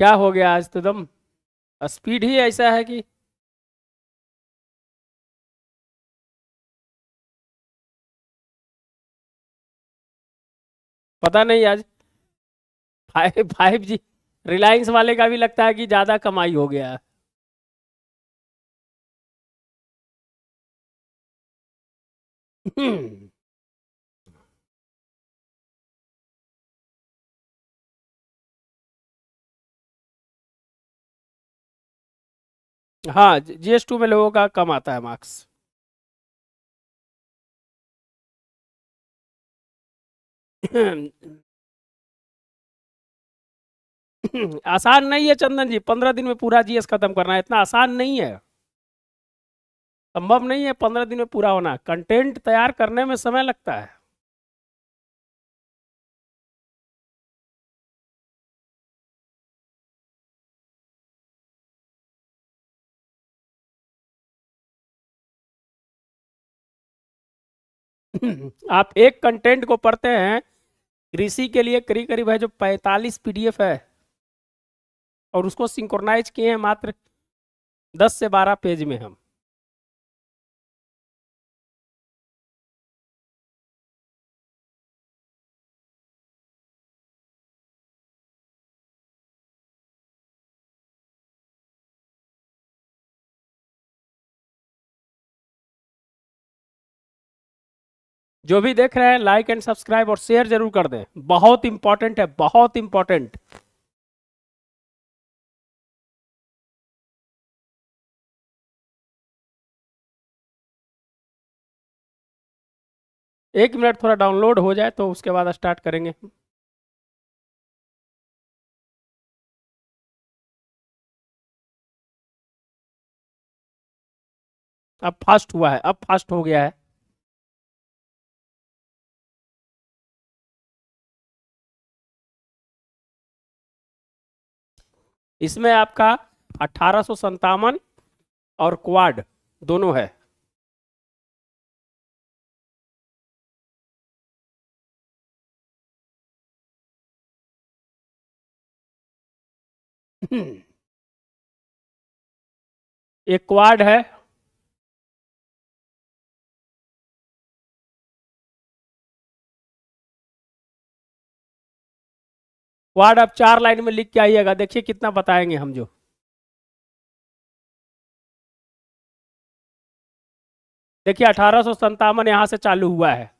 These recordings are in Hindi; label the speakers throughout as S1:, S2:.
S1: क्या हो गया आज तो एकदम स्पीड ही ऐसा है कि पता नहीं आज 5G रिलायंस वाले का भी लगता है कि ज्यादा कमाई हो गया। हाँ, GS2 में लोगों का कम आता है मार्क्स। आसान नहीं है चंदन जी, 15 दिन में पूरा GS खत्म करना है, इतना आसान नहीं है। संभव नहीं है 15 दिन में पूरा होना, कंटेंट तैयार करने में समय लगता है। आप एक कंटेंट को पढ़ते हैं, कृषि के लिए करीब करीब है जो 45 PDF है, और उसको सिंक्रोनाइज किए हैं मात्र 10 से 12 पेज में हम। जो भी देख रहे हैं लाइक एंड सब्सक्राइब और शेयर जरूर कर दें, बहुत इंपॉर्टेंट है, बहुत इंपॉर्टेंट। एक मिनट थोड़ा डाउनलोड हो जाए तो उसके बाद स्टार्ट करेंगे। अब फास्ट हुआ है, अब फास्ट हो गया है। इसमें आपका 1857 और क्वाड दोनों है। एक क्वाड है, क्वाड आप 4 लाइन में लिख के आइएगा, देखिए कितना बताएंगे हम। जो देखिए 1857 यहां से चालू हुआ है।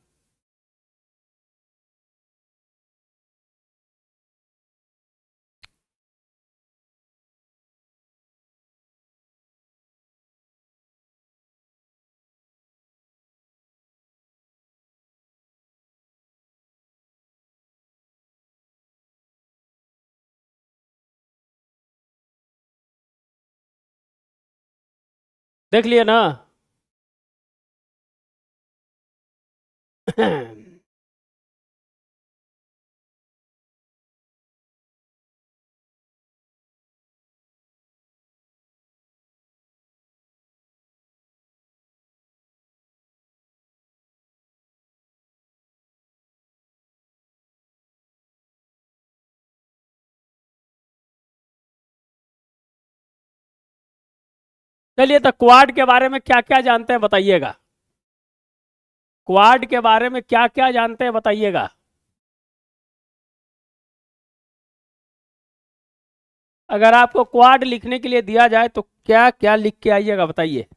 S1: देख लिए ना। चलिए, तो क्वाड के बारे में क्या क्या जानते हैं बताइएगा। क्वाड के बारे में क्या क्या जानते हैं बताइएगा। अगर आपको क्वाड लिखने के लिए दिया जाए तो क्या क्या लिख के आइएगा बताइए।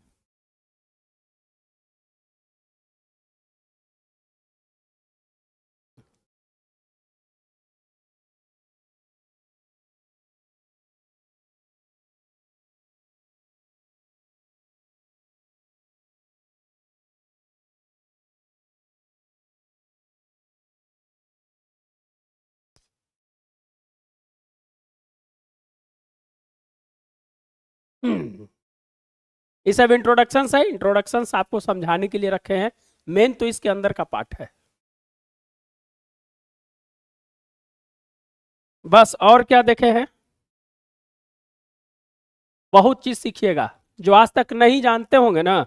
S1: ये सब इंट्रोडक्शंस है, इंट्रोडक्शंस आपको समझाने के लिए रखे हैं, मेन तो इसके अंदर का पार्ट है। बस, और क्या देखे हैं, बहुत चीज सीखिएगा। जो आज तक नहीं जानते होंगे ना,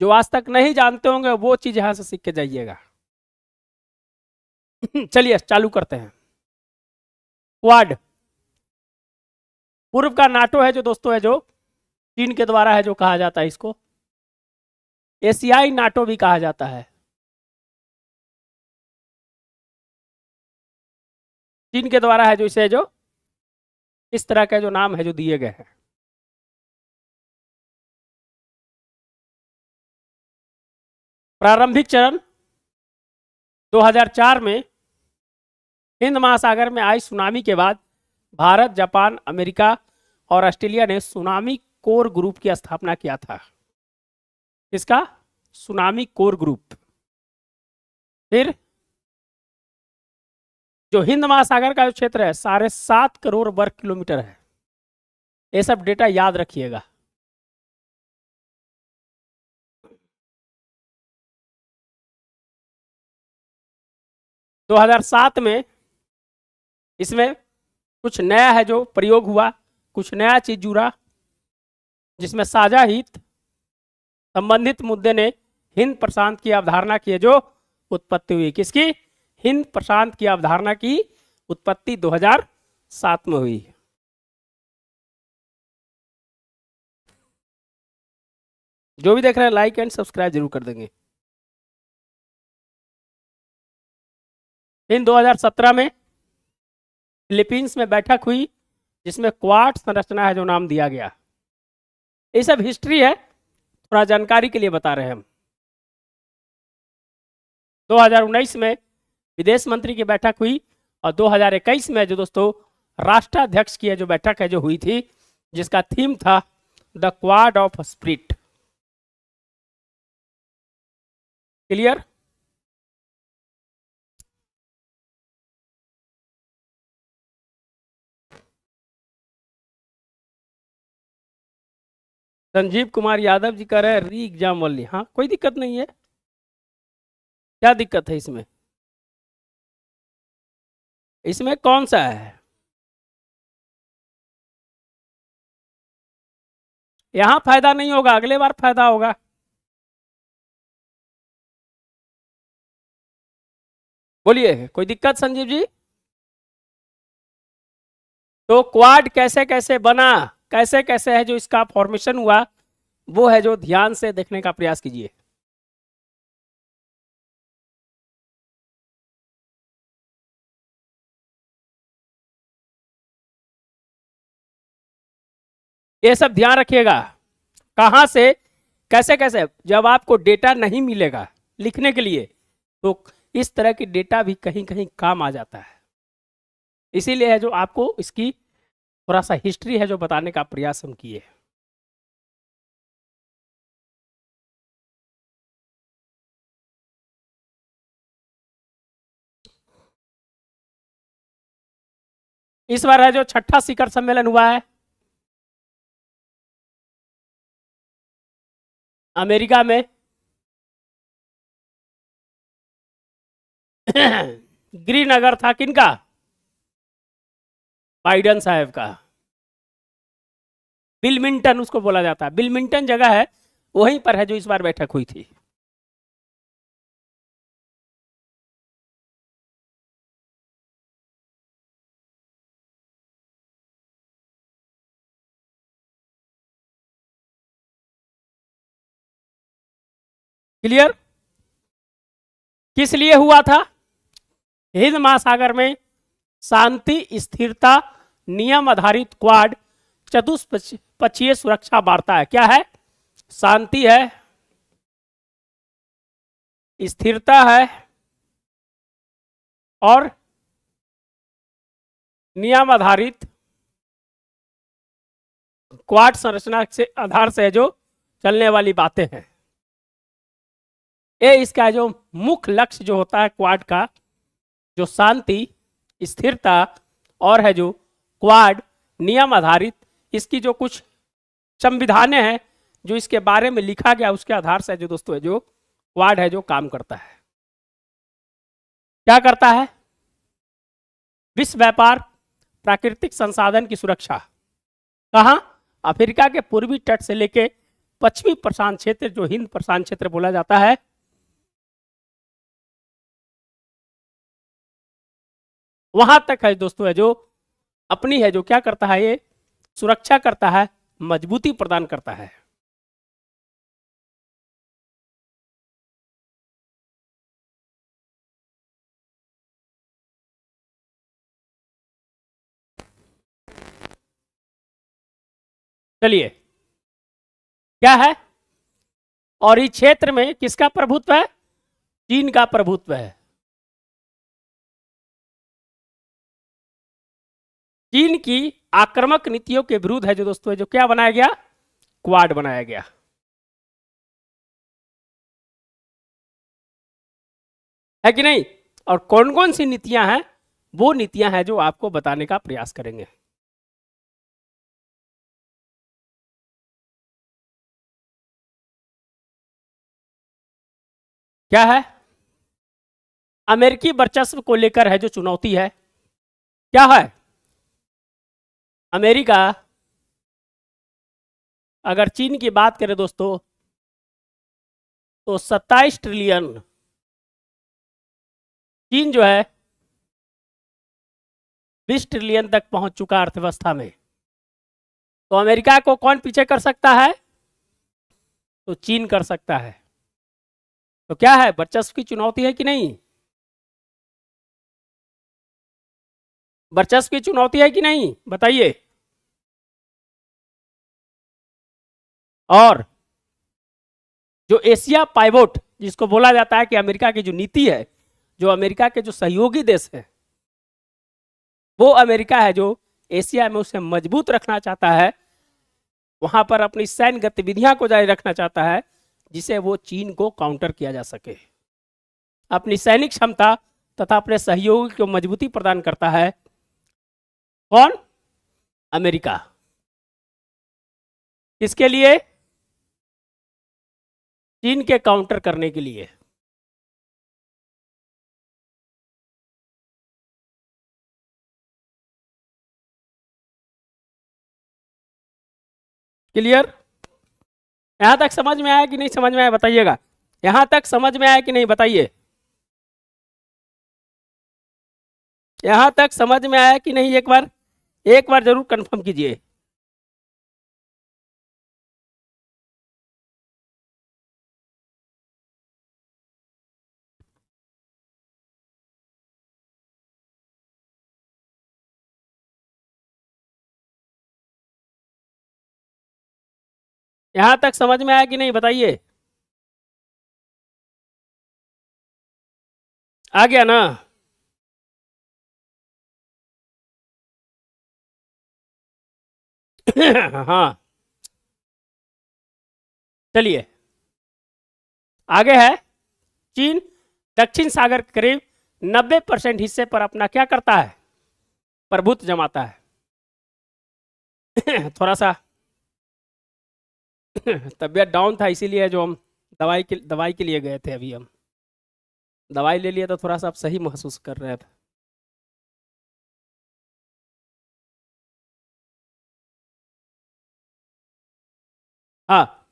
S1: जो आज तक नहीं जानते होंगे वो चीज यहां से सीख के जाइएगा। चलिए चालू करते हैं। क्वाड पूर्व का नाटो है जो दोस्तों है जो चीन के द्वारा है जो कहा जाता है इसको, एशियाई नाटो भी कहा जाता है, चीन के द्वारा है जो इसे जो इस तरह के जो नाम है जो दिए गए हैं। प्रारंभिक चरण 2004 में हिंद महासागर में आई सुनामी के बाद भारत, जापान, अमेरिका और ऑस्ट्रेलिया ने सुनामी कोर ग्रुप की स्थापना किया था। इसका सुनामी कोर ग्रुप। फिर जो हिंद महासागर का जो क्षेत्र है 7.5 करोड़ वर्ग किलोमीटर है। ये सब डेटा याद रखिएगा। दो 2007 में इसमें कुछ नया है जो प्रयोग हुआ, कुछ नया चीज जुड़ा, जिसमें साझा हित संबंधित मुद्दे ने हिंद प्रशांत की अवधारणा की जो उत्पत्ति हुई। किसकी? हिंद प्रशांत की अवधारणा की उत्पत्ति 2007 में हुई। जो भी देख रहे हैं लाइक एंड सब्सक्राइब जरूर कर देंगे। हिंद 2017 में फिलीपींस में बैठक हुई जिसमें क्वाड संरचना है जो नाम दिया गया। ये सब हिस्ट्री है, थोड़ा जानकारी के लिए बता रहे हैं हम। 2019 में विदेश मंत्री की बैठक हुई और 2021 में जो दोस्तों राष्ट्राध्यक्ष की जो बैठक है जो हुई थी, जिसका थीम था the quad of spirit. Clear? Sanjeev Kumar Yadav ji कह रहे हैं री एग्जाम वाली। हाँ, कोई दिक्कत नहीं है। क्या दिक्कत है इसमें? इसमें कौन सा है? यहां फायदा नहीं होगा, अगले बार फायदा होगा। बोलिए, कोई दिक्कत संजीव जी? तो क्वाड कैसे कैसे बना, कैसे कैसे है जो इसका फॉर्मेशन हुआ, वो है जो ध्यान से देखने का प्रयास कीजिए। ये सब ध्यान रखिएगा। कहां से कैसे कैसे, जब आपको डेटा नहीं मिलेगा लिखने के लिए तो इस तरह की डेटा भी कहीं कहीं काम आ जाता है। इसीलिए है जो आपको इसकी थोड़ा सा हिस्ट्री है जो बताने का प्रयास हम किए। इस बार है जो छठा शिखर सम्मेलन हुआ है अमेरिका में। गिरिनगर था किनका? बाइडन साहब का। बिलमिंटन उसको बोला जाता है, बिलमिंटन जगह है, वहीं पर है जो इस बार बैठक हुई थी। क्लियर? किस लिए हुआ था? हिंद महासागर में शांति, स्थिरता, नियम आधारित क्वाड चतुष्पक्षीय सुरक्षा वार्ता है। क्या है? शांति है, स्थिरता है और नियम आधारित क्वाड संरचना से आधार से जो चलने वाली बातें हैं। ये इसका जो मुख्य लक्ष्य जो होता है क्वाड का, जो शांति, स्थिरता और है जो क्वाड नियम आधारित, इसकी जो कुछ संविधानें हैं जो इसके बारे में लिखा गया, उसके आधार से जो दोस्तों है जो क्वाड है जो काम करता है। क्या करता है? विश्व व्यापार, प्राकृतिक संसाधन की सुरक्षा। कहां? अफ्रीका के पूर्वी तट से लेके पश्चिमी प्रशांत क्षेत्र, जो हिंद प्रशांत क्षेत्र बोला जाता है, वहां तक है दोस्तों है जो अपनी है जो क्या करता है, ये सुरक्षा करता है, मजबूती प्रदान करता है। चलिए क्या है, और इस क्षेत्र में किसका प्रभुत्व है? चीन का प्रभुत्व है। चीन की आक्रामक नीतियों के विरुद्ध है जो दोस्तों, जो क्या बनाया गया? क्वाड बनाया गया। है कि नहीं? और कौन कौन सी नीतियां हैं, वो नीतियां हैं जो आपको बताने का प्रयास करेंगे। क्या है? अमेरिकी वर्चस्व को लेकर है जो चुनौती है। क्या है? अमेरिका, अगर चीन की बात करें दोस्तों, तो 27 ट्रिलियन, चीन जो है 20 ट्रिलियन तक पहुंच चुका अर्थव्यवस्था में। तो अमेरिका को कौन पीछे कर सकता है? तो चीन कर सकता है। तो क्या है, वर्चस्व की चुनौती है कि नहीं? वर्चस्व की चुनौती है कि नहीं, बताइए। और जो एशिया पाइवोट जिसको बोला जाता है कि अमेरिका की जो नीति है, जो अमेरिका के जो सहयोगी देश है, वो अमेरिका है जो एशिया में उसे मजबूत रखना चाहता है, वहां पर अपनी सैन्य गतिविधियां को जारी रखना चाहता है, जिसे वो चीन को काउंटर किया जा सके। अपनी सैनिक क्षमता तथा अपने सहयोगी को मजबूती प्रदान करता है। कौन? अमेरिका। किसके लिए? चीन के काउंटर करने के लिए। क्लियर? यहां तक समझ में आया कि नहीं समझ में आया, बताइएगा। यहां तक समझ में आया कि नहीं, बताइए। यहां तक समझ में आया कि नहीं, एक बार जरूर कंफर्म कीजिए। यहां तक समझ में आया कि नहीं, बताइए। आ गया ना? हाँ, चलिए आगे है। चीन दक्षिण सागर के करीब 90% हिस्से पर अपना क्या करता है? प्रभुत्व जमाता है। थोड़ा सा तबियत डाउन था, इसीलिए जो हम दवाई के लिए गए थे, अभी हम दवाई ले लिए तो थोड़ा सा अब सही महसूस कर रहे थे। हाँ,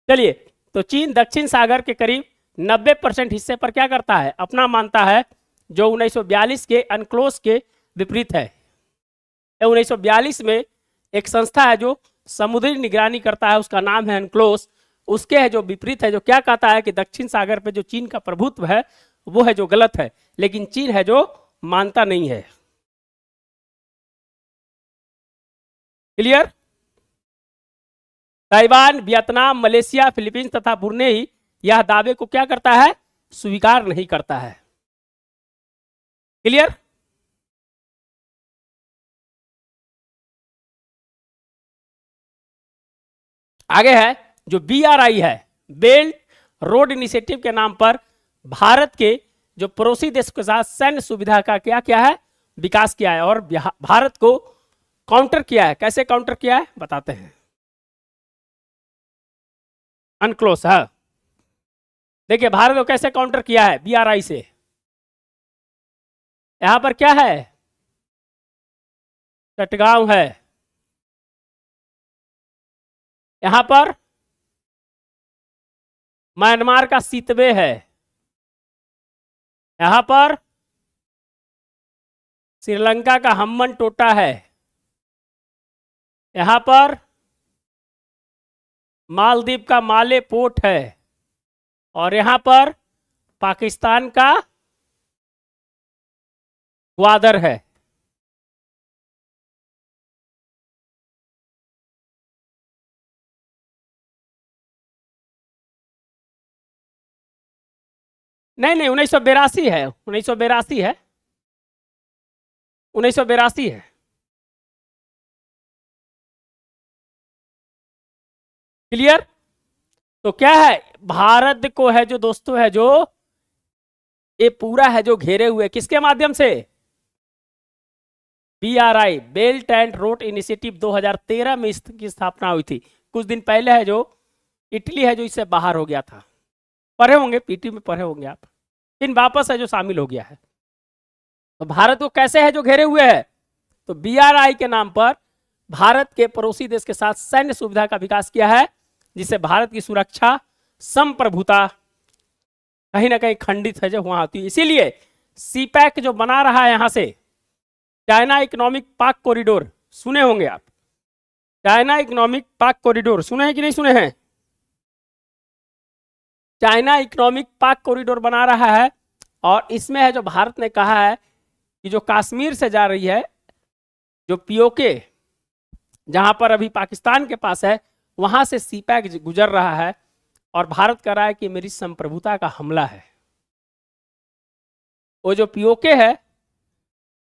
S1: चलिए। तो चीन दक्षिण सागर के करीब 90% हिस्से पर क्या करता है? अपना मानता है, जो 1942 के अनक्लोज के विपरीत है। 1942 में एक संस्था है जो समुद्री निगरानी करता है, उसका नाम है अनक्लोज। उसके है जो विपरीत है, जो क्या कहता है कि दक्षिण सागर पे जो चीन का प्रभुत्व है वो है जो गलत है, लेकिन चीन है जो मानता नहीं है। Clear? Taiwan, Vietnam, Malaysia, Philippines तथा ब्रुनेई यह दावे को क्या करता है? स्वीकार नहीं करता है। क्लियर? आगे है जो BRI है, बेल्ट रोड इनिशिएटिव के नाम पर भारत के जो पड़ोसी देश के साथ सैन्य सुविधा का क्या क्या है? विकास किया है, और भारत को काउंटर किया है। कैसे काउंटर किया है, बताते हैं। अनक्लोज है, देखिए भारत को कैसे काउंटर किया है BRI से। यहां पर क्या है? चटगांव है, यहां पर म्यांमार का सितवे है, यहां पर श्रीलंका का हम्बन टोटा है, यहां पर मालदीव का माले पोर्ट है और यहां पर पाकिस्तान का ग्वादर है। नहीं नहीं, 1982 है, 1982 है, 1982 है। क्लियर? तो क्या है, भारत को है जो दोस्तों है जो ये पूरा है जो घेरे हुए, किसके माध्यम से? BRI, belt and road initiative 2013 में इसकी स्थापना हुई थी। कुछ दिन पहले है जो इटली है जो इससे बाहर हो गया था, पढ़े होंगे, पीटी में पढ़े होंगे आप, फिर वापस है जो शामिल हो गया है। तो भारत को कैसे है जो घेरे हुए है? तो BRI के नाम पर भारत के पड़ोसी देश के साथ सैन्य सुविधा का विकास किया है, जिससे भारत की सुरक्षा संप्रभुता कहीं ना कहीं खंडित है जो वहां होती है। इसीलिए सीपैक जो बना रहा है यहां से, चाइना इकोनॉमिक पार्क कॉरिडोर, सुने होंगे आप, चाइना इकोनॉमिक पार्क कॉरिडोर सुने हैं कि नहीं सुने हैं? चाइना इकोनॉमिक पार्क कॉरिडोर बना रहा है और इसमें है जो भारत ने कहा है कि जो कश्मीर से जा रही है, जो पीओके जहां पर अभी पाकिस्तान के पास है, वहां से सीपैक गुजर रहा है और भारत कह रहा है कि मेरी संप्रभुता का हमला है। वो जो पीओके है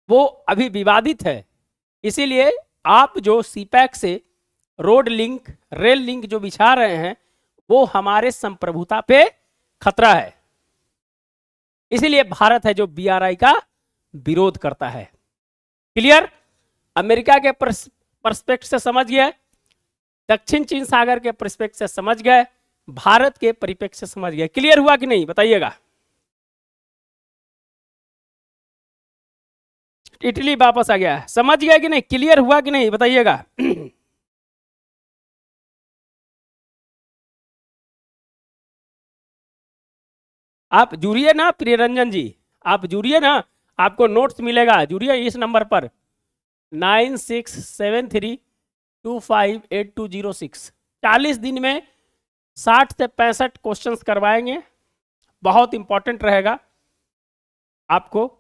S1: वो अभी विवादित है, इसीलिए आप जो सीपैक से रोड लिंक, रेल लिंक जो बिछा रहे हैं वो हमारे संप्रभुता पे खतरा है। इसीलिए भारत है जो BRI का विरोध करता है। क्लियर? अमेरिका के पर्सपेक्ट से समझ गए, दक्षिण चीन सागर के पर्सपेक्ट से समझ गए, भारत के परिप्रेक्ष्य से समझ गए। क्लियर हुआ कि नहीं बताइएगा? इटली वापस आ गया, समझ गया कि नहीं? क्लियर हुआ कि नहीं बताइएगा? आप जुड़िए ना प्रियरंजन जी, आप जुड़िए ना, आपको नोट्स मिलेगा, जुड़िए इस नंबर पर 9673258206। 40 दिन में 60 से 65 क्वेश्चंस करवाएंगे, बहुत इंपॉर्टेंट रहेगा, आपको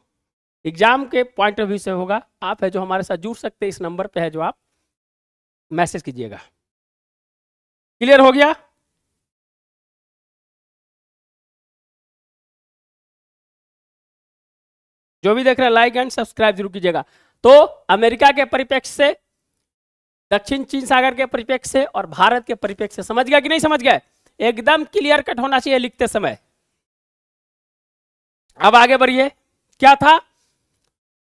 S1: एग्जाम के पॉइंट ऑफ व्यू से होगा। आप है जो हमारे साथ जुड़ सकते हैं, इस नंबर पे है जो आप मैसेज कीजिएगा। क्लियर हो गया? जो भी देख रहे हैं लाइक एंड सब्सक्राइब जरूर कीजिएगा। तो अमेरिका के परिप्रेक्ष्य से, दक्षिण चीन सागर के परिप्रेक्ष्य से और भारत के परिप्रेक्ष्य से समझ गया कि नहीं समझ गए? एकदम क्लियर कट होना चाहिए लिखते समय। अब आगे बढ़िए, क्या था?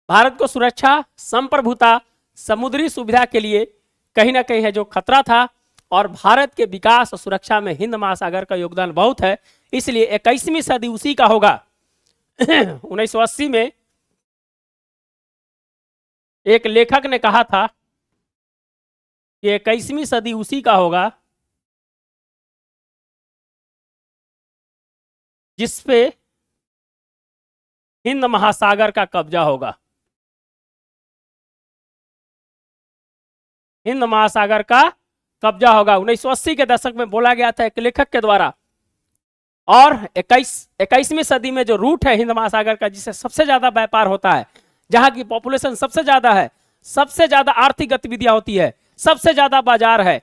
S1: भारत को सुरक्षा, संप्रभुता, समुद्री सुविधा के लिए कहीं ना कहीं है जो खतरा था और भारत के विकास और सुरक्षा में हिंद महासागर का योगदान बहुत है, इसलिए 21वीं सदी उसी का होगा। 1980 में एक लेखक ने कहा था कि 21वीं सदी उसी का होगा जिसपे हिंद महासागर का कब्जा होगा। हिंद महासागर का कब्जा होगा 1980 के दशक में बोला गया था एक लेखक के द्वारा। और 21वीं सदी में जो रूट है हिंद महासागर का, जिससे सबसे ज्यादा व्यापार होता है, जहां की पॉपुलेशन सबसे ज्यादा है, सबसे ज्यादा आर्थिक गतिविधियां होती है, सबसे ज्यादा बाजार है,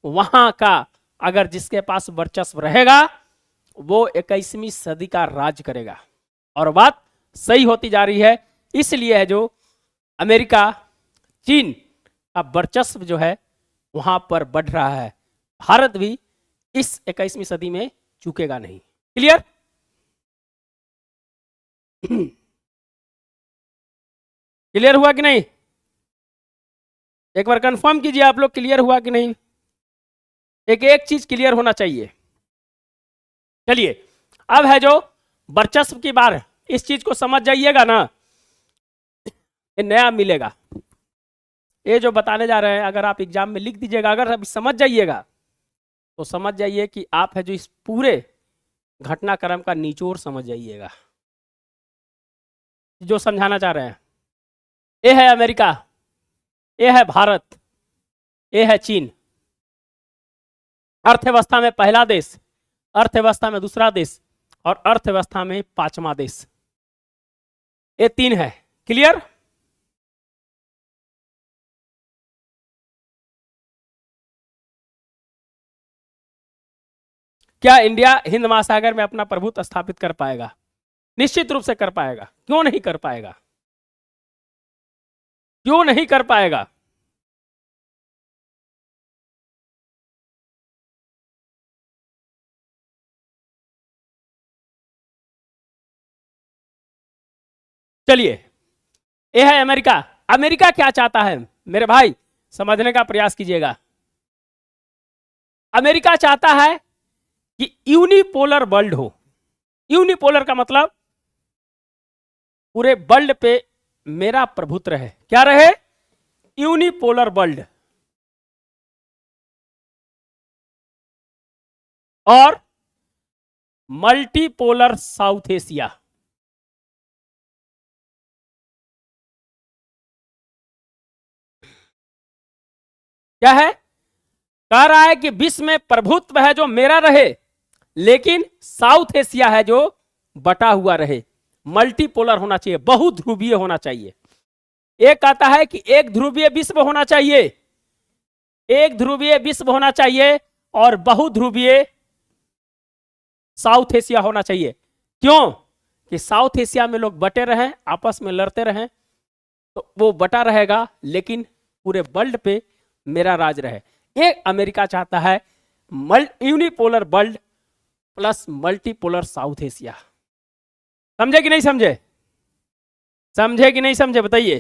S1: वहां का अगर जिसके पास वर्चस्व रहेगा वो 21वीं सदी का राज करेगा। और बात सही होती जा रही है, इसलिए है जो अमेरिका, चीन का वर्चस्व जो है वहां पर बढ़ रहा है। भारत भी इस 21वीं सदी में चूकेगा नहीं। क्लियर? क्लियर हुआ कि नहीं? एक बार कंफर्म कीजिए आप लोग, क्लियर हुआ कि नहीं? एक एक चीज क्लियर होना चाहिए। चलिए अब है जो वर्चस्व की बात, इस चीज को समझ जाइएगा ना, ये नया मिलेगा। ये जो बताने जा रहे हैं अगर आप एग्जाम में लिख दीजिएगा, अगर अभी समझ जाइएगा तो समझ जाइए कि आप है जो इस पूरे घटनाक्रम का निचोड़ समझ जाइएगा जो समझाना चाह रहे हैं। ये है अमेरिका, ये है भारत, ए है चीन, अर्थव्यवस्था में पहला देश, अर्थव्यवस्था में दूसरा देश और अर्थव्यवस्था में पांचवा देश। ये 3 है। क्लियर? क्या इंडिया हिंद महासागर में अपना प्रभुत्व स्थापित कर पाएगा? निश्चित रूप से कर पाएगा। क्यों नहीं कर पाएगा? क्यों नहीं कर पाएगा? चलिए, यह है अमेरिका। अमेरिका क्या चाहता है मेरे भाई, समझने का प्रयास कीजिएगा। अमेरिका चाहता है कि यूनिपोलर वर्ल्ड हो। यूनिपोलर का मतलब पूरे वर्ल्ड पे मेरा प्रभुत्व रहे। क्या रहे? Unipolar world. और मल्टीपोलर साउथ एशिया। क्या है? कह रहा है कि विश्व में प्रभुत्व है जो मेरा रहे, लेकिन साउथ एशिया है जो बटा हुआ रहे। मल्टीपोलर होना चाहिए, बहुध्रुवीय होना चाहिए। एक कहता है कि एक ध्रुवीय विश्व होना चाहिए, एक ध्रुवीय विश्व होना चाहिए और बहुध्रुवीय साउथ एशिया होना चाहिए। क्यों? कि साउथ एशिया में लोग बटे रहें, आपस में लड़ते रहें, तो वो बटा रहेगा, लेकिन पूरे वर्ल्ड पे मेरा राज रहे। ये अमेरिका चाहता है, unipolar world plus multipolar south Asia. समझे कि नहीं समझे? समझे कि नहीं समझे बताइए।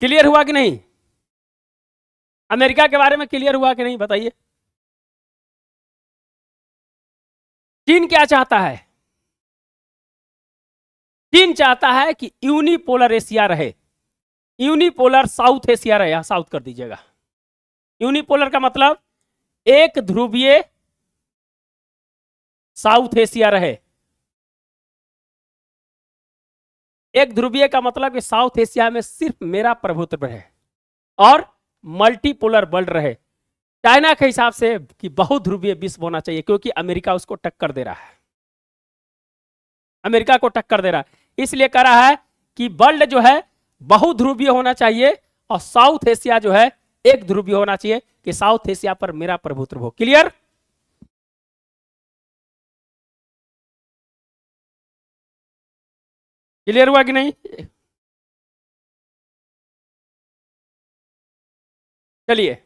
S1: क्लियर हुआ कि नहीं? अमेरिका के बारे में क्लियर हुआ कि नहीं बताइए। चीन क्या चाहता है? चीन चाहता है कि यूनिपोलर एशिया रहे, यूनिपोलर साउथ एशिया रहे। यहां साउथ कर दीजिएगा। यूनिपोलर का मतलब एक ध्रुवीय साउथ एशिया रहे। एक ध्रुवीय का मतलब कि साउथ एशिया में सिर्फ मेरा प्रभुत्व रहे और मल्टीपोलर वर्ल्ड रहे। चाइना के हिसाब से कि बहुध्रुवीय विश्व होना चाहिए, क्योंकि अमेरिका उसको टक्कर दे रहा है, अमेरिका को टक्कर दे रहा है। इसलिए कह रहा है कि वर्ल्ड जो है बहुध्रुवीय होना चाहिए और साउथ एशिया जो है एक ध्रुवीय होना चाहिए, कि साउथ एशिया पर मेरा प्रभुत्व हो। क्लियर? क्लियर हुआ कि नहीं? चलिए,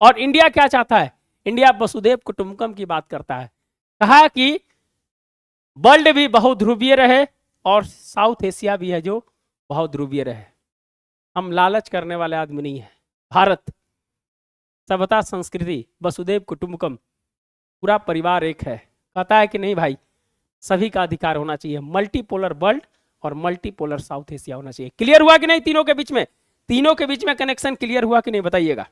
S1: और इंडिया क्या चाहता है? इंडिया वसुधैव कुटुंबकम की बात करता है। कहा कि वर्ल्ड भी बहुध्रुवीय रहे और साउथ एशिया भी है जो बहुध्रुवीय रहे। हम लालच करने वाले आदमी नहीं है। भारत, सभ्यता, संस्कृति, वसुधैव कुटुंबकम, पूरा परिवार एक है। कहता है कि नहीं भाई, सभी का अधिकार होना चाहिए, मल्टीपोलर वर्ल्ड और मल्टीपोलर साउथ एशिया होना चाहिए। क्लियर हुआ कि नहीं? तीनों के बीच में, तीनों के बीच में कनेक्शन क्लियर हुआ कि नहीं बताइएगा।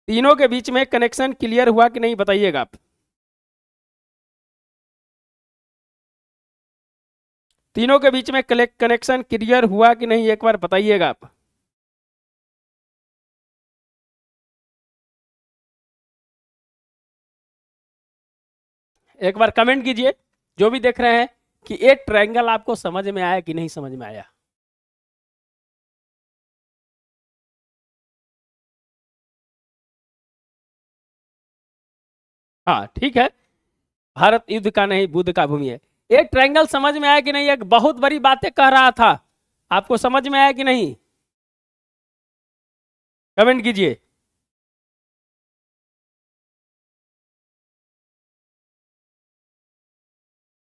S1: तीनों के बीच में कनेक्शन क्लियर हुआ कि नहीं बताइएगा आप। तीनों के बीच में कनेक्शन क्लियर हुआ कि नहीं, एक बार बताइएगा आप। एक बार कमेंट कीजिए, जो भी देख रहे हैं, कि ये ट्रायंगल आपको समझ में आया कि नहीं समझ में आया। हाँ ठीक है, भारत युद्ध का नहीं बुद्ध का भूमि है। एक ट्रायंगल समझ में आया कि नहीं? एक बहुत बड़ी बातें कह रहा था, आपको समझ में आया कि नहीं? कमेंट कीजिए।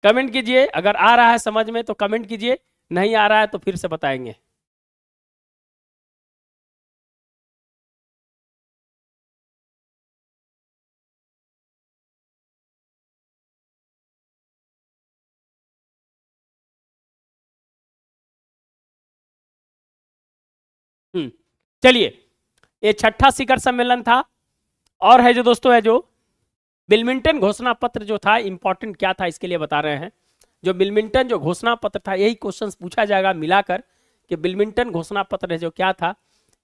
S1: कमेंट कीजिए, अगर आ रहा है समझ में तो कमेंट कीजिए, नहीं आ रहा है तो फिर से बताएंगे। चलिए, ये छठा शिखर सम्मेलन था। और है जो दोस्तों, है जो विल्मिंगटन घोषणा पत्र जो था, इंपॉर्टेंट क्या था इसके लिए बता रहे हैं। जो बिलमिंटन जो घोषणा पत्र था, यही क्वेश्चन पूछा जाएगा मिलाकर कि बिलमिंटन घोषणा पत्र है जो क्या था,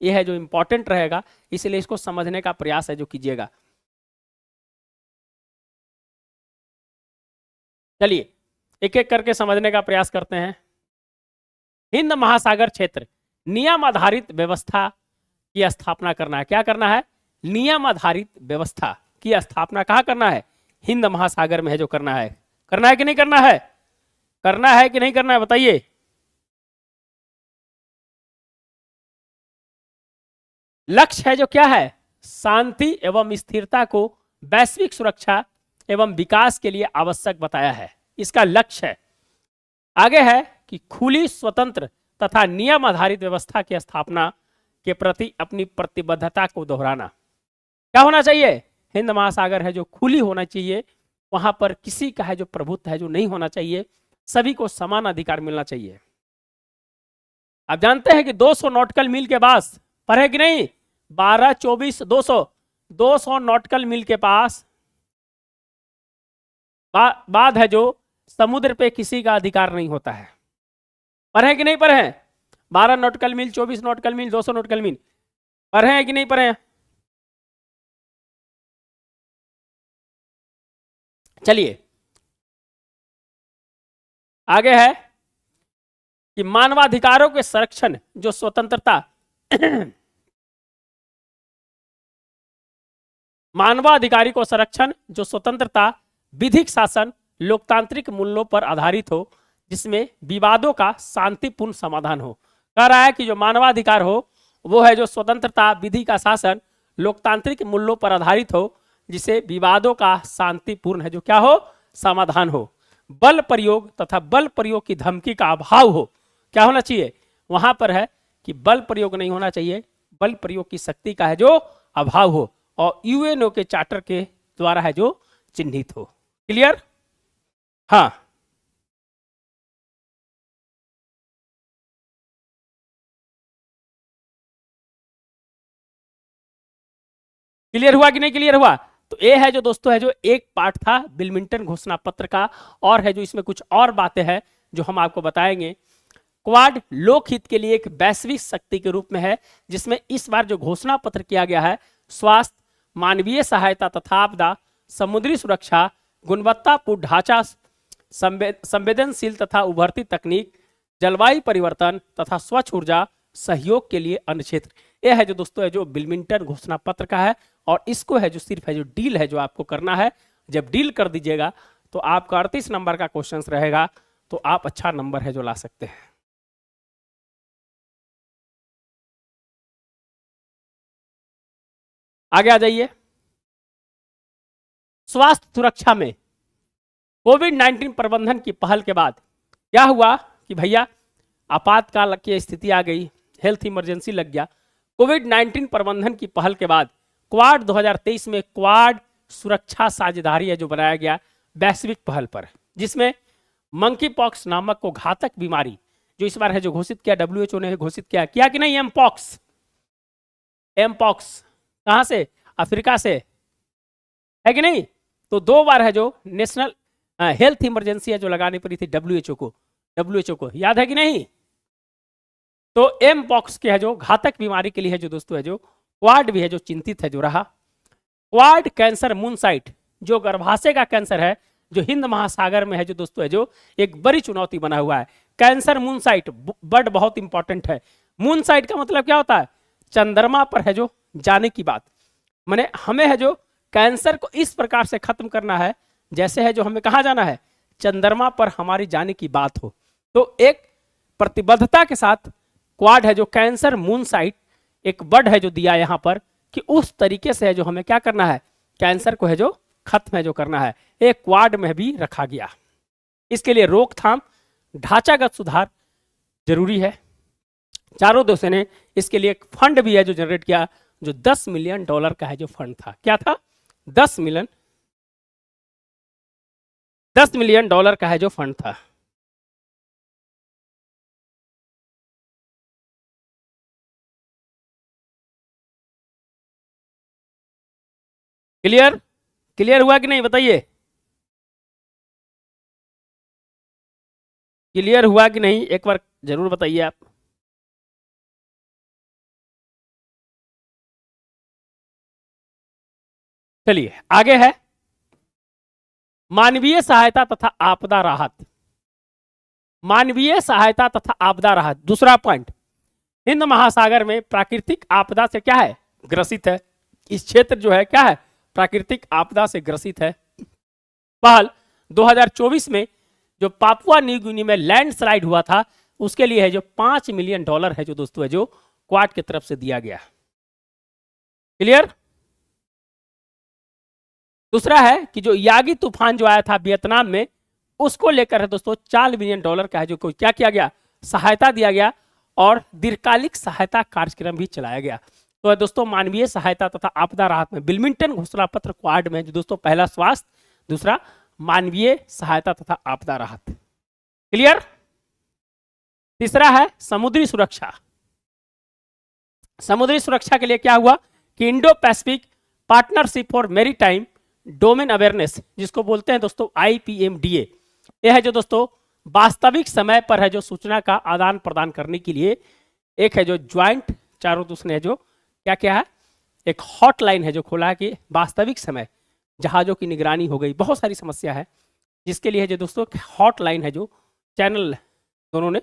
S1: यह है जो इंपॉर्टेंट रहेगा, इसलिए इसको समझने का प्रयास है जो कीजिएगा। चलिए एक एक करके समझने का प्रयास करते हैं। हिंद महासागर क्षेत्र नियम आधारित व्यवस्था की स्थापना करना है। क्या करना है? नियम आधारित व्यवस्था की स्थापना कहाँ करना है? हिंद महासागर में है जो करना है। करना है कि नहीं करना है? करना है कि नहीं करना है बताइए। लक्ष्य है जो क्या है? शांति एवं स्थिरता को वैश्विक सुरक्षा एवं विकास के लिए आवश्यक बताया है, इसका लक्ष्य है। आगे है कि खुली, स्वतंत्र तथा नियम आधारित व्यवस्था की स्थापना के प्रति अपनी प्रतिबद्धता को दोहराना। क्या होना चाहिए? हिंद महासागर है जो खुली होना चाहिए, वहां पर किसी का है जो प्रभुत्व है जो नहीं होना चाहिए, सभी को समान अधिकार मिलना चाहिए। आप जानते हैं कि 200 नॉटिकल मील के पास पर है कि नहीं, 12, 24, 200 नॉटिकल मील के पास बाद है जो समुद्र पे किसी का अधिकार नहीं होता है। पर है कि नहीं पर है? 12 नॉटिकल मील, 24 नॉटिकल मील, 200 नॉटिकल मील पर है कि नहीं पर है? चलिए आगे है कि मानवाधिकारों के संरक्षण जो स्वतंत्रता मानवाधिकारी को संरक्षण जो स्वतंत्रता, विधिक शासन, लोकतांत्रिक मूल्यों पर आधारित हो, जिसमें विवादों का शांतिपूर्ण समाधान हो। कह रहा है कि जो मानवाधिकार हो वो है जो स्वतंत्रता, विधि का शासन, लोकतांत्रिक मूल्यों पर आधारित हो, जिसे विवादों का शांतिपूर्ण है जो क्या हो, समाधान हो। बल प्रयोग तथा बल प्रयोग की धमकी का अभाव हो। क्या होना चाहिए? वहां पर है कि बल प्रयोग नहीं होना चाहिए, बल प्रयोग की शक्ति का है जो अभाव हो, और यूएनओ के चार्टर के द्वारा है जो चिन्हित हो। क्लियर? हाँ क्लियर हुआ कि नहीं क्लियर हुआ? तो ये है जो दोस्तों है जो एक पार्ट था बिलमिंटन घोषणा पत्र का, और है जो इसमें कुछ और बातें हैं जो हम आपको बताएंगे। क्वाड लोकहित के लिए एक वैश्विक शक्ति के रूप में है, जिसमें इस बार जो घोषणा पत्र किया गया है, स्वास्थ्य, मानवीय सहायता तथा आपदा, समुद्री सुरक्षा, गुणवत्तापूर्ण ढांचा, संवेदनशील तथा उभरती तकनीक, जलवायु परिवर्तन तथा स्वच्छ ऊर्जा सहयोग के लिए अन्य क्षेत्र, यह है जो दोस्तों है जो बिलमिंटन घोषणा पत्र का है। और इसको है जो सिर्फ है जो डील है जो आपको करना है, जब डील कर दीजिएगा तो आपका 38 नंबर का क्वेश्चन रहेगा, तो आप अच्छा नंबर है जो ला सकते हैं। आगे आ जाइए। स्वास्थ्य सुरक्षा में कोविड 19 प्रबंधन की पहल के बाद क्या हुआ कि भैया आपातकाल की स्थिति आ गई, हेल्थ इमरजेंसी लग गया। कोविड 19 प्रबंधन की पहल के बाद क्वाड 2023 में क्वाड सुरक्षा साझेदारी है जो बनाया गया वैश्विक पहल पर, जिसमें मंकी पॉक्स नामक को घातक बीमारी जो इस बार है जो घोषित किया, डब्ल्यूएचओ ने घोषित किया कि नहीं, एमपॉक्स। एमपॉक्स कहां से? अफ्रीका से, है कि नहीं? तो 2 बार है जो नेशनल हेल्थ इमरजेंसी है जो लगानी पड़ी थी डब्ल्यूएचओ को, याद है कि नहीं? तो एम पॉक्स के है जो घातक बीमारी के लिए है जो दोस्तों है जो क्वाड भी है जो चिंतित है जो रहा। क्वाड कैंसर मूनसाइट जो गर्भाशय का कैंसर है जो हिंद महासागर में है जो दोस्तों है जो एक बड़ी चुनौती बना हुआ है। कैंसर मूनसाइट वर्ड बहुत इंपॉर्टेंट है। मूनसाइट का मतलब क्या होता है? चंद्रमा पर है जो जाने की बात, माने हमें है जो कैंसर को इस प्रकार से खत्म करना है जैसे है जो हमें कहाँ जाना है, चंद्रमा पर हमारी जाने की बात हो। तो एक प्रतिबद्धता के साथ क्वाड है जो कैंसर मूनसाइट एक वर्ड है जो दिया यहां पर कि उस तरीके से है जो हमें क्या करना है, कैंसर को है जो खत्म है जो करना है, एक क्वाड में भी रखा गया। इसके लिए रोकथाम, ढांचागत सुधार जरूरी है। चारों देशों ने इसके लिए एक फंड भी है जो जनरेट किया, जो $10 मिलियन का है जो फंड था। क्या था? 10 मिलियन का है जो फंड था। क्लियर? क्लियर हुआ कि नहीं बताइए? क्लियर हुआ कि नहीं, एक बार जरूर बताइए आप। चलिए आगे है मानवीय सहायता तथा आपदा राहत। मानवीय सहायता तथा आपदा राहत, दूसरा पॉइंट, हिंद महासागर में प्राकृतिक आपदा से क्या है, ग्रसित है। इस क्षेत्र जो है क्या है, प्राकृतिक आपदा से ग्रसित है। पहल 2024 में जो पापुआ न्यू गिनी में लैंडस्लाइड हुआ था, उसके लिए है जो $5 मिलियन है जो दोस्तों है जो क्वाड की तरफ से दिया गया। क्लियर। दूसरा है कि जो यागी तूफान जो आया था वियतनाम में, उसको लेकर है दोस्तों $4 मिलियन का है जो क्या किया गया, सहायता दिया गया और दीर्घकालिक सहायता कार्यक्रम भी चलाया गया। तो दोस्तों मानवीय सहायता तथा आपदा राहत में विल्मिंगटन घोषणा पत्र क्वाड में जो दोस्तों पहला स्वास्थ्य, दूसरा मानवीय सहायता तथा आपदा राहत। क्लियर। तीसरा है समुद्री सुरक्षा। समुद्री सुरक्षा के लिए क्या हुआ कि Indo Pacific partnership for maritime domain awareness, जिसको बोलते हैं दोस्तों IPMDA, यह है जो दोस्तों वास्तविक समय पर है जो सूचना का आदान प्रदान करने के लिए एक है जो ज्वाइंट, चारों दोस्तों ने जो क्या क्या है, एक हॉटलाइन है जो खोला है कि वास्तविक समय जहाजों की निगरानी हो गई, बहुत सारी समस्या है जिसके लिए है जो दोस्तों हॉटलाइन है जो चैनल दोनों ने,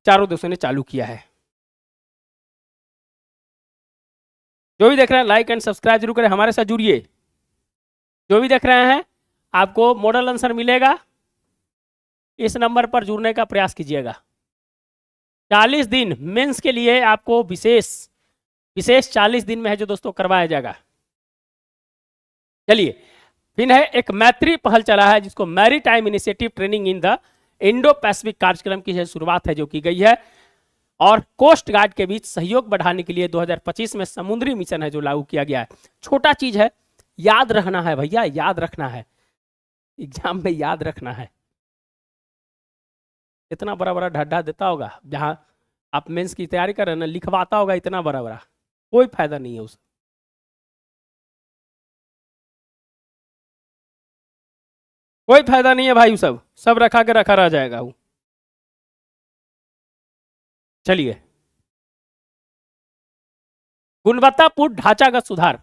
S1: चारों दोस्तों ने चालू किया है। जो भी देख रहे हैं लाइक एंड सब्सक्राइब जरूर करें, हमारे साथ जुड़िए। जो भी देख रहे हैं आपको मॉडल आंसर मिलेगा, इस नंबर पर जुड़ने का प्रयास कीजिएगा। 40 दिन मेंस के लिए आपको विशेष 40 दिन में है जो दोस्तों करवाया जाएगा। चलिए फिर है एक मैत्री पहल चला है जिसको maritime initiative training in the Indo Pacific कार्यक्रम की शुरुआत है जो की गई है और कोस्ट गार्ड के बीच सहयोग बढ़ाने के लिए 2025 में समुद्री मिशन है जो लागू किया गया है। छोटा चीज है, याद रखना है भैया, याद रखना है, एग्जाम में याद रखना है। इतना बड़ा बड़ा ढड्ढा देता होगा, जहां आप मेंस की तैयारी कर रहे हैं ना, लिखवाता होगा इतना बड़ा बड़ा, कोई फायदा नहीं है उसका। कोई फायदा नहीं है भाई, सब रखा के रखा रह जाएगा वो। चलिए गुणवत्तापूर्ण ढांचागत सुधार,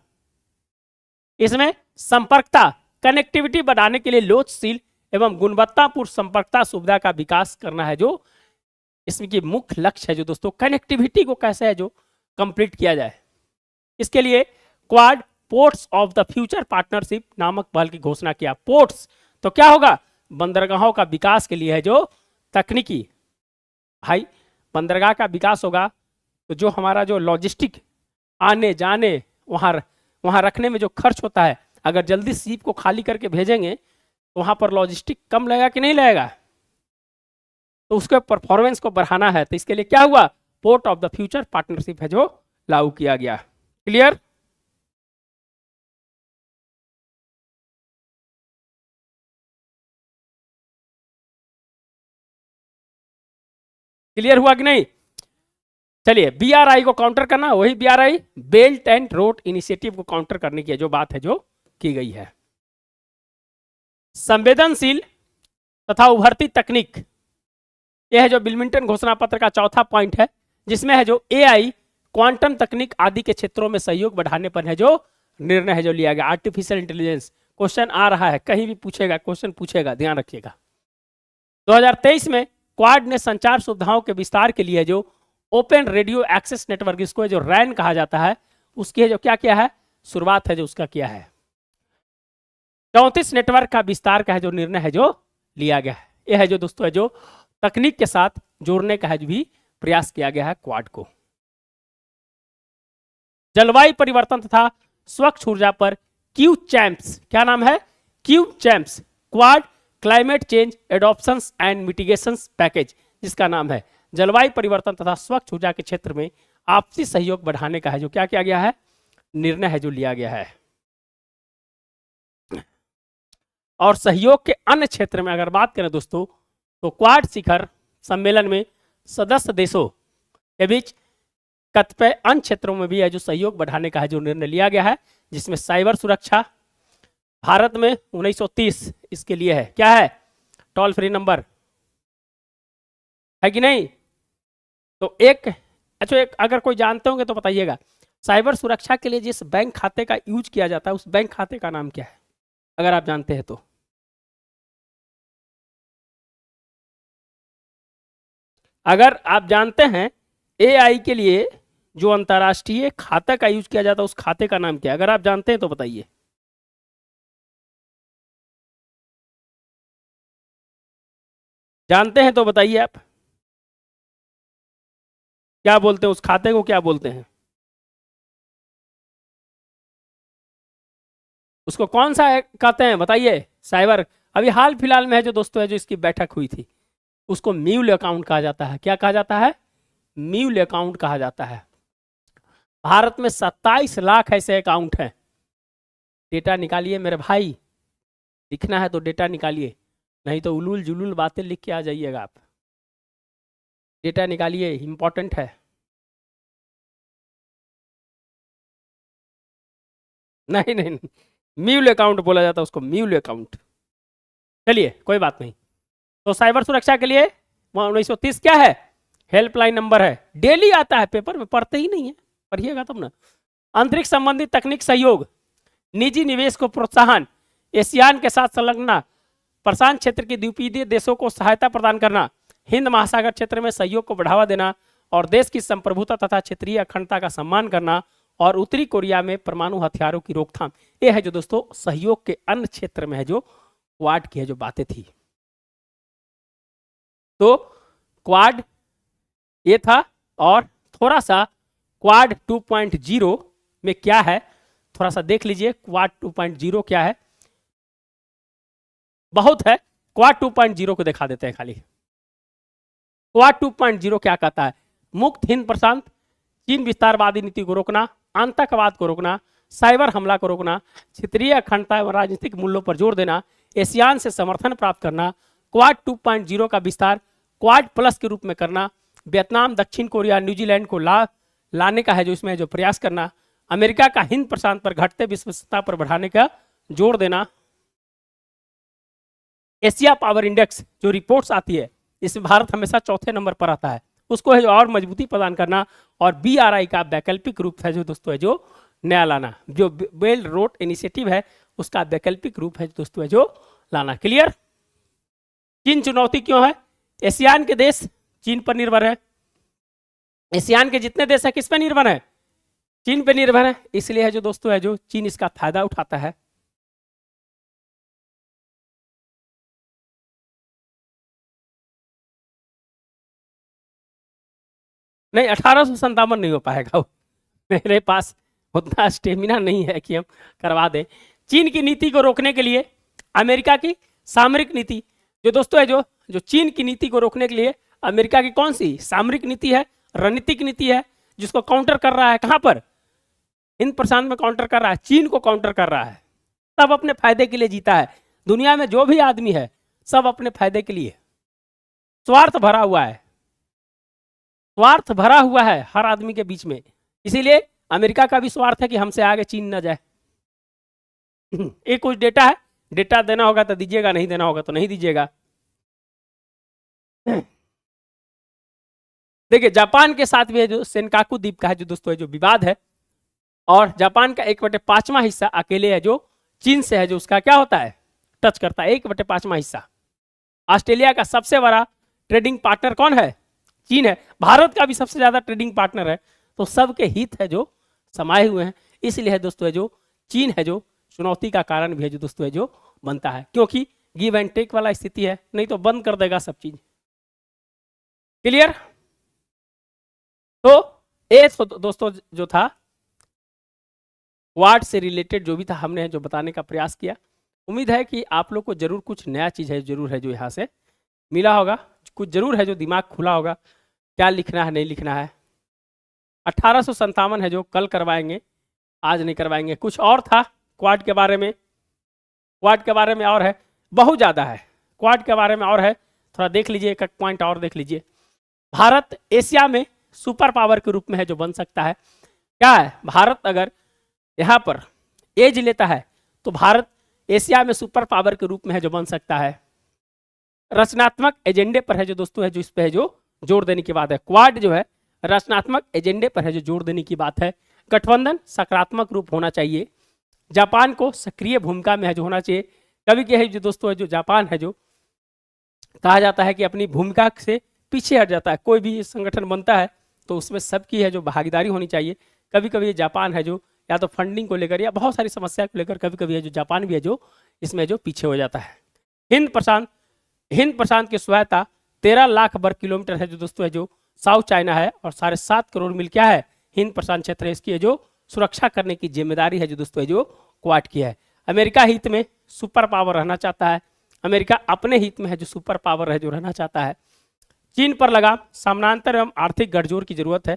S1: इसमें संपर्कता कनेक्टिविटी बढ़ाने के लिए लोचशील एवं गुणवत्तापूर्ण संपर्कता सुविधा का विकास करना है जो इसमें की मुख्य लक्ष्य है जो दोस्तों कनेक्टिविटी को कैसे है जो कंप्लीट किया जाए। इसके लिए quad ports of the future partnership नामक पहल की घोषणा किया। पोर्ट्स तो क्या होगा, बंदरगाहों का विकास के लिए है जो तकनीकी, भाई बंदरगाह का विकास होगा तो जो हमारा जो लॉजिस्टिक आने जाने वहां रखने में जो खर्च होता है, अगर जल्दी सीप को खाली करके भेजेंगे तो वहां पर लॉजिस्टिक कम लगेगा कि नहीं लगेगा, तो उसके परफॉर्मेंस को बढ़ाना है। तो इसके लिए क्या हुआ, port of the future partnership है जो लागू किया गया। क्लियर। क्लियर हुआ कि नहीं। चलिए BRI को काउंटर करना, वही BRI belt and road initiative को काउंटर करने की जो बात है जो की गई है। संवेदनशील तथा उभरती तकनीक, यह है जो विल्मिंगटन घोषणा पत्र का चौथा पॉइंट है, जिसमें है जो AI क्वांटम तकनीक आदि के क्षेत्रों में सहयोग बढ़ाने पर है जो निर्णय है जो लिया गया। आर्टिफिशियल इंटेलिजेंस क्वेश्चन आ रहा है, कहीं भी पूछेगा, क्वेश्चन पूछेगा, ध्यान रखिएगा। 2023 में क्वाड ने संचार सुविधाओं के विस्तार के लिए जो ओपन रेडियो एक्सेस नेटवर्क, इसको जो रैन कहा जाता है, उसकी जो क्या किया है, शुरुआत है जो उसका किया है। 34 नेटवर्क का विस्तार का है जो निर्णय है जो लिया गया है। यह है जो दोस्तों है जो तकनीक के साथ जोड़ने का है जो भी प्रयास किया गया है क्वाड को। जलवायु परिवर्तन तथा स्वच्छ ऊर्जा पर क्यू चैंप्स, क्या नाम है, Q champs Quad climate change adoptions and mitigations package, जिसका नाम है जलवायु परिवर्तन तथा स्वच्छ ऊर्जा के क्षेत्र में आपसी सहयोग बढ़ाने का है जो क्या किया गया है, निर्णय है जो लिया गया है। और सहयोग के अन्य क्षेत्र में अगर बात करें दोस्तों, तो क्वाड शिखर सम्मेलन में सदस्य देशों के बीच कतिपय अन्य क्षेत्रों में भी है जो सहयोग बढ़ाने का है जो निर्णय लिया गया है, जिसमें साइबर सुरक्षा, भारत में 1930 इसके लिए है क्या है, टोल फ्री नंबर है कि नहीं? तो एक अच्छा, एक अगर कोई जानते होंगे तो बताइएगा, साइबर सुरक्षा के लिए जिस बैंक खाते का यूज किया जाता है उस बैंक खाते का नाम क्या है, अगर आप जानते हैं तो? अगर आप जानते हैं एआई के लिए जो अंतर्राष्ट्रीय खाता का यूज किया जाता है उस खाते का नाम क्या है, अगर आप जानते हैं तो बताइए। जानते हैं तो बताइए आप, क्या बोलते हैं उस खाते को, क्या बोलते हैं उसको, कौन सा कहते हैं बताइए? साइबर, अभी हाल फिलहाल में है जो दोस्तों है जो इसकी बैठक हुई थी, उसको म्यूल अकाउंट कहा जाता है। क्या कहा जाता है? म्यूल अकाउंट कहा जाता है। भारत में 27 लाख ऐसे अकाउंट हैं। डेटा निकालिए मेरे भाई, लिखना है तो डेटा निकालिए, नहीं तो उलूल जुलूल बातें लिख के आ जाइएगा आप। डेटा निकालिए, इंपॉर्टेंट है। नहीं नहीं नहीं, म्यूल अकाउंट बोला जाता है उसको, म्यूल अकाउंट। चलिए कोई बात नहीं। तो साइबर सुरक्षा के लिए 1930 क्या है? हेल्पलाइन नंबर है। डेली आता है पेपर में, पढ़ते ही नहीं है, पढ़िएगा तब ना। अंतरिक्ष संबंधी तकनीक सहयोग, निजी निवेश को प्रोत्साहन, एशियान के साथ संलग्नता, प्रशांत क्षेत्र के द्वीपीय देशों को सहायता प्रदान करना, हिंद महासागर क्षेत्र में सहयोग को बढ़ावा देना और देश की संप्रभुता तथा क्षेत्रीय अखंडता का सम्मान करना, और उत्तरी कोरिया में परमाणु हथियारों की रोकथाम। ये है जो दोस्तों सहयोग के अन्य क्षेत्र में है जो क्वाड की है जो बातें थी। तो क्वाड ये था, और थोड़ा सा क्वाड 2.0 में क्या है थोड़ा सा देख लीजिए। क्वाड 2.0 क्या है? बहुत है, क्वाड 2.0 को दिखा देते हैं खाली। क्वाड 2.0 क्या कहता है? मुक्त हिंद प्रशांत, चीन विस्तारवादी नीति को रोकना, आतंकवाद को रोकना, साइबर हमला को रोकना, क्षेत्रीय अखंडता एवं राजनीतिक मूल्यों पर जोर देना, एशियान से समर्थन प्राप्त करना, क्वाड 2.0 का विस्तार क्वाड प्लस के रूप में करना, वियतनाम, दक्षिण कोरिया, न्यूजीलैंड को लाने का है जो इसमें जो प्रयास करना, अमेरिका का हिंद प्रशांत पर घटते विश्वसनीयता पर बढ़ाने का जोर देना, एशिया पावर इंडेक्स जो रिपोर्ट्स आती है इसमें भारत हमेशा चौथे नंबर पर आता है, उसको है जो और मजबूती प्रदान करना, और BRI का वैकल्पिक रूप है जो दोस्तों है जो नया लाना, जो बेल्ट रोड इनिशिएटिव है उसका वैकल्पिक रूप है दोस्तों है जो लाना। क्लियर? चीन चुनौती क्यों है? एशियान के देश चीन पर निर्भर है। एशियान के जितने देश है किस पे निर्भर है? चीन पे निर्भर है, इसलिए है जो दोस्तों है जो चीन इसका फायदा उठाता है। नहीं, 1857 नहीं हो पाएगा, मेरे पास उतना स्टेमिना नहीं है कि हम करवा दें। चीन की नीति को रोकने के लिए अमेरिका की सामरिक नीति, जो दोस्तों है जो चीन की नीति को रोकने के लिए अमेरिका की कौन सी सामरिक नीति है, रणनीतिक नीति है, जिसको काउंटर कर रहा है कहां पर? हिंद प्रशांत में काउंटर कर रहा है, चीन को काउंटर कर रहा है। सब अपने फायदे के लिए जीता है। दुनिया में जो भी आदमी है सब अपने फायदे के लिए, स्वार्थ भरा हुआ है, स्वार्थ भरा हुआ है हर आदमी के बीच में। इसीलिए अमेरिका का भी स्वार्थ है कि हमसे आगे चीन ना जाए। एक कुछ डेटा है, डेटा देना होगा तो दीजिएगा, नहीं देना होगा तो नहीं दीजिएगा। देखिए जापान के साथ भी है जो सेनकाकू द्वीप का है जो दोस्तों है जो विवाद है, और जापान का 1/5वां हिस्सा अकेले है जो चीन से है जो उसका क्या होता है टच करता है, 1/5वां हिस्सा। ऑस्ट्रेलिया का सबसे बड़ा ट्रेडिंग पार्टनर कौन है? चीन है। भारत का भी सबसे ज्यादा ट्रेडिंग पार्टनर है। तो सबके हित है जो समाये हुए हैं, इसलिए है दोस्तों है जो चीन है जो चुनौती का कारण भी है जो दोस्तों है जो बनता है, क्योंकि गिव एंड टेक वाला स्थिति है, नहीं तो बंद कर देगा सब चीज। क्लियर? तो ये दोस्तों जो था क्वाड से रिलेटेड जो भी था हमने जो बताने का प्रयास किया। उम्मीद है कि आप लोग को जरूर कुछ नया चीज है जरूर है जो यहाँ से मिला होगा, कुछ जरूर है जो दिमाग खुला होगा, क्या लिखना है नहीं लिखना है। 1857 है जो कल करवाएंगे, आज नहीं करवाएंगे। कुछ और था क्वाड के बारे में, क्वाड के बारे में और है, बहुत ज़्यादा है क्वाड के बारे में और है, थोड़ा देख लीजिए, एक पॉइंट और देख लीजिए। भारत एशिया में सुपर पावर के रूप में है जो बन सकता है। क्या है? भारत अगर यहाँ पर एज लेता है तो भारत एशिया में सुपर पावर के रूप में है जो बन सकता है। रचनात्मक एजेंडे पर है जो दोस्तों है जो इस पे है जो जोर देने की बात है। क्वाड जो है रचनात्मक एजेंडे पर है जो जोर देने की बात है। गठबंधन सकारात्मक रूप होना चाहिए। जापान को सक्रिय भूमिका में है जो होना चाहिए। कभी क्या है जो दोस्तों है जो जापान है जो कहा जाता है कि अपनी भूमिका से पीछे हट जाता है। कोई भी संगठन बनता है तो उसमें सबकी है जो भागीदारी होनी चाहिए। कभी कभी ये जापान है जो या तो फंडिंग को लेकर या बहुत सारी समस्या को लेकर कभी कभी है जो जापान भी है जो इसमें जो पीछे हो जाता है। हिंद प्रशांत की स्वायत्ता 13 लाख वर्ग किलोमीटर है जो दोस्तों है जो साउथ चाइना है और 7.5 करोड़ मील क्या है हिंद प्रशांत क्षेत्र है। इसकी है जो सुरक्षा करने की जिम्मेदारी है जो दोस्तों है जो क्वाड की है। अमेरिका हित में सुपर पावर रहना चाहता है। अमेरिका अपने हित में है जो सुपर पावर है जो रहना चाहता है। चीन पर लगाम समानांतर एवं आर्थिक गठजोड़ की जरूरत है।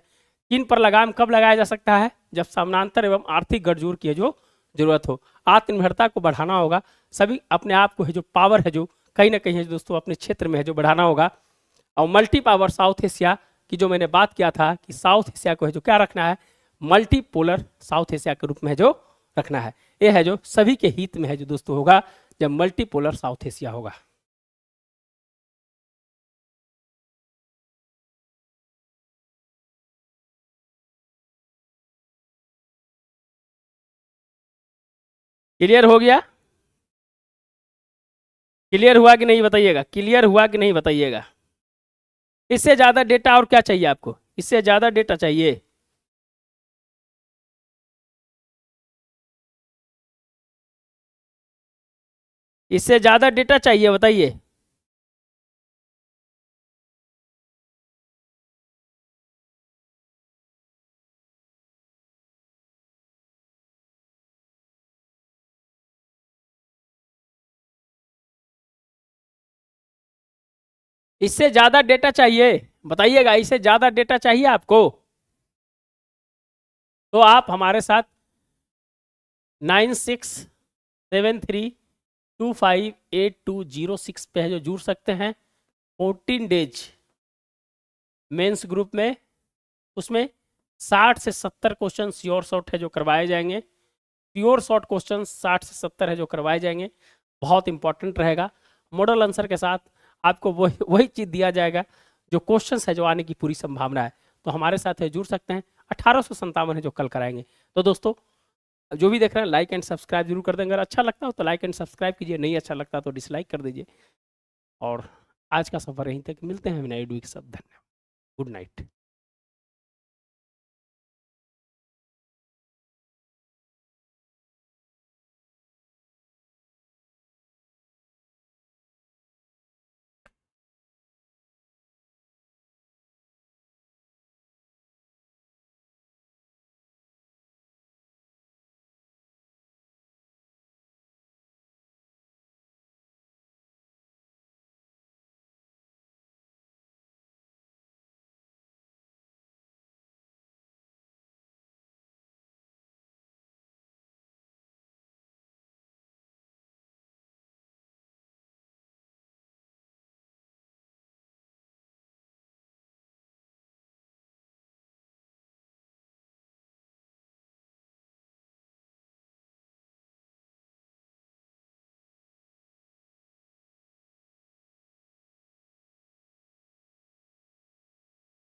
S1: चीन पर लगाम कब लगाया जा सकता है? जब समानांतर एवं आर्थिक गठजोड़ की जो जरूरत हो। आत्मनिर्भरता को बढ़ाना होगा। सभी अपने आप को है जो पावर है जो कहीं ना कहीं है दोस्तों अपने क्षेत्र में है जो बढ़ाना होगा। और मल्टी पावर साउथ एशिया की जो मैंने बात किया था कि साउथ एशिया को है जो क्या रखना है, मल्टीपोलर साउथ एशिया के रूप में जो रखना है। यह है जो सभी के हित में है जो दोस्तों होगा जब मल्टीपोलर साउथ एशिया होगा। क्लियर हो गया? क्लियर हुआ कि नहीं बताइएगा, क्लियर हुआ कि नहीं बताइएगा। इससे ज्यादा डेटा और क्या चाहिए आपको? इससे ज्यादा डेटा चाहिए? इससे ज्यादा डेटा चाहिए बताइए। इससे ज्यादा डेटा चाहिए बताइएगा। इससे ज्यादा डेटा चाहिए आपको तो आप हमारे साथ 9673258206 पे है जो जुड़ सकते हैं 14 डेज मेंस ग्रुप में। उसमें 60 से 70 क्वेश्चन श्योर शॉर्ट है जो करवाए जाएंगे। प्योर शॉर्ट क्वेश्चन 60 से 70 है जो करवाए जाएंगे। बहुत इंपॉर्टेंट रहेगा। मॉडल आंसर के साथ आपको वही चीज़ दिया जाएगा जो क्वेश्चन है जो आने की पूरी संभावना है। तो हमारे साथ है जुड़ सकते हैं। 1857 है जो कल कराएंगे। तो दोस्तों जो भी देख रहे हैं लाइक एंड सब्सक्राइब जरूर कर देंगे। अगर अच्छा लगता हो तो लाइक एंड सब्सक्राइब कीजिए, नहीं अच्छा लगता तो डिसलाइक कर दीजिए। और आज का सफर यहीं तक, मिलते हैं नई वीडियो के साथ। धन्यवाद, गुड नाइट।